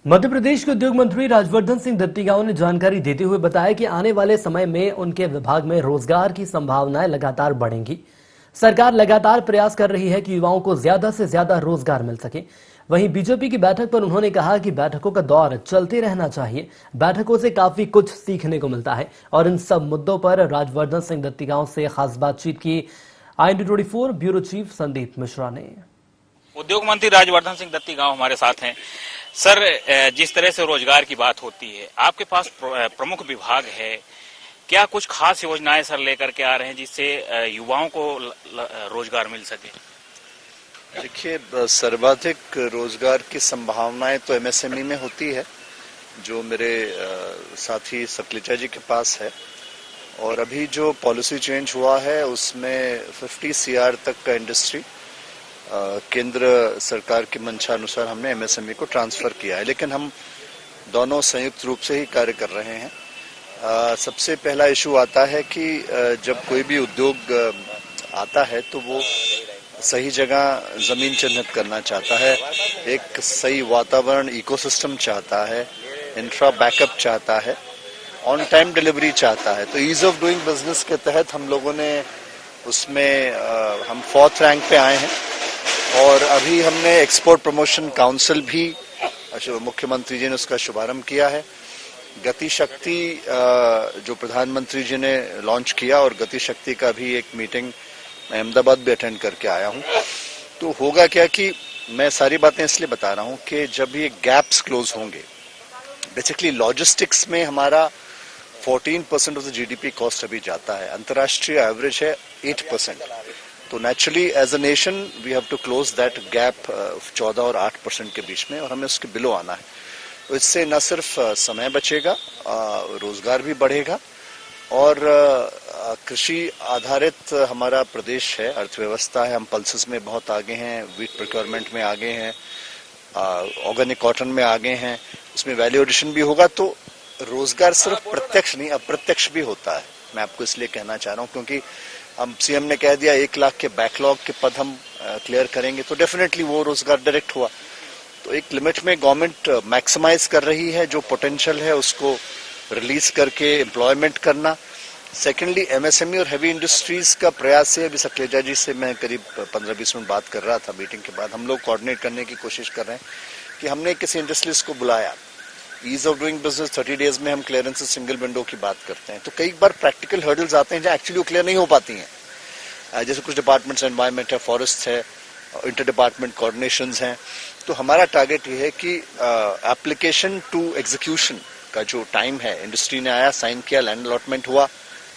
मध्य प्रदेश के उद्योग मंत्री राजवर्धन सिंह दत्तीगांव ने जानकारी देते हुए बताया कि आने वाले समय में उनके विभाग में रोजगार की संभावनाएं लगातार बढ़ेंगी। सरकार लगातार प्रयास कर रही है कि युवाओं को ज्यादा से ज्यादा रोजगार मिल सके। वहीं बीजेपी की बैठक पर उन्होंने कहा कि बैठकों का दौर चलते रहना चाहिए। बैठकों से काफी कुछ सीखने को मिलता है और इन सब मुद्दों पर राजवर्धन सिंह दत्तीगांव से खास बातचीत की। IND24 bureau chief Sandeep Mishra ने। उद्योग मंत्री राजवर्धन सिंह दत्तीगांव हमारे साथ हैं। सर, जिस तरह से रोजगार की बात होती है, आपके पास प्रमुख विभाग है, क्या कुछ खास योजनाएं सर लेकर के आ रहे हैं जिससे युवाओं को रोजगार मिल सके? देखिए, सर्वाधिक रोजगार की संभावनाएं तो एमएसएमई में होती है, जो मेरे साथी सकलेचा जी के पास है। और अभी जो पॉलिसी चेंज हुआ है उसमें 50 CR तक का इंडस्ट्री केंद्र सरकार की मंशा अनुसार हमने एमएसएमई को ट्रांसफर किया है, लेकिन हम दोनों संयुक्त रूप से ही कार्य कर रहे हैं। सबसे पहला इशू आता है कि जब कोई भी उद्योग आता है तो वो सही जगह जमीन चिन्हित करना चाहता है, एक सही वातावरण इकोसिस्टम चाहता है, इंफ्रा बैकअप चाहता है, ऑन टाइम डिलीवरी चाहता है। तो ईज ऑफ डूइंग बिजनेस के तहत हम लोगों ने उसमें हम 4th रैंक पे आए हैं। और अभी हमने एक्सपोर्ट प्रमोशन काउंसिल भी मुख्यमंत्री जी ने उसका शुभारंभ किया है। गति शक्ति जो प्रधानमंत्री जी ने लॉन्च किया, और गति शक्ति का भी एक मीटिंग मैं अहमदाबाद भी अटेंड करके आया हूं। तो होगा क्या कि मैं सारी बातें इसलिए बता रहा हूं कि जब ये गैप्स क्लोज होंगे, बेसिकली लॉजिस्टिक्स में हमारा 14% ऑफ द जीडीपी कॉस्ट अभी जाता है, अंतर्राष्ट्रीय एवरेज है 8%। तो naturally as a nation we have to close that gap 14 और 8% के बीच में, और हमें उसके बिलो आना है। तो इससे न सिर्फ समय बचेगा, रोजगार भी बढ़ेगा, और कृषि आधारित हमारा प्रदेश है, अर्थव्यवस्था है। हम पल्सेस में बहुत आगे हैं, वीट प्रोक्योरमेंट में आगे हैं, ऑर्गेनिक कॉटन में आगे हैं, उसमें वैल्यू एडिशन भी होगा। तो रोजगार सिर्फ प्रत्यक्ष नहीं अप्रत्यक्ष भी होता है। मैं आपको इसलिए कहना चाह रहा हूं क्योंकि हम सीएम ने कह दिया 1 लाख के बैकलॉग के पद हम क्लियर करेंगे, तो डेफिनेटली वो रोजगार डायरेक्ट हुआ। तो एक लिमिट में गवर्नमेंट मैक्सिमाइज कर रही है, जो पोटेंशियल है उसको रिलीज करके एम्प्लॉयमेंट करना। सेकेंडली एमएसएमई और हैवी इंडस्ट्रीज का प्रयास है। अभी सकलेजा जी से मैं करीब 15-20 मिनट बात कर रहा था मीटिंग के बाद। हम लोग कोऑर्डिनेट करने की कोशिश कर रहे हैं कि हमने किसी इंडस्ट्रीज को बुलाया। Ease of doing business 30 days में हम क्लियरेंस सिंगल विंडो की बात करते हैं, तो कई बार प्रैक्टिकल हर्डल्स आते हैं जहां एक्चुअली वो क्लियर नहीं हो पाती हैं। जैसे कुछ डिपार्टमेंट्स, एनवायरमेंट है, फॉरेस्ट है, इंटर डिपार्टमेंट कोऑर्डिनेशंस हैं। तो हमारा टारगेट ये है कि एप्लीकेशन टू एग्जीक्यूशन का जो टाइम है, इंडस्ट्री ने आया, साइन किया, लैंड अलॉटमेंट हुआ,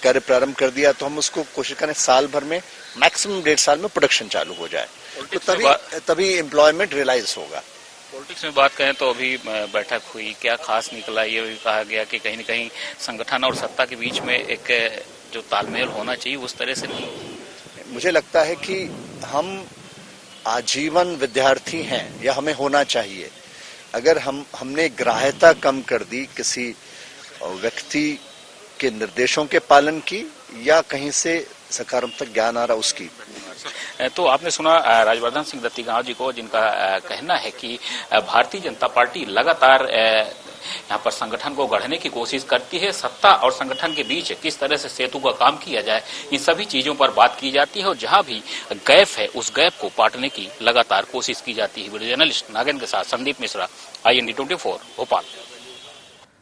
कार्य प्रारंभ कर दिया, तो हम उसको कोशिश करें साल भर में, मैक्सिमम 1.5 साल में प्रोडक्शन चालू हो जाए। तो तभी एम्प्लॉयमेंट रियलाइज होगा। पॉलिटिक्स में बात करें तो अभी बैठक हुई, क्या खास निकला? ये भी कहा गया कि कहीं न कहीं संगठन और सत्ता के बीच में एक जो तालमेल होना चाहिए उस तरह से नहीं। मुझे लगता है कि हम आजीवन विद्यार्थी हैं, या हमें होना चाहिए। अगर हमने ग्राह्यता कम कर दी, किसी व्यक्ति के निर्देशों के पालन की, या कहीं से सकारात्मक ज्ञान आ रहा उसकी। तो आपने सुना राजवर्धन सिंह दत्तीगांव जी को, जिनका कहना है कि भारतीय जनता पार्टी लगातार यहाँ पर संगठन को गढ़ने की कोशिश करती है। सत्ता और संगठन के बीच किस तरह से सेतु का काम किया जाए, इन सभी चीजों पर बात की जाती है, और जहां भी गैप है उस गैप को पाटने की लगातार कोशिश की जाती है। वीडियो जर्नलिस्ट नागेंद्र के साथ संदीप मिश्रा, IND24 भोपाल।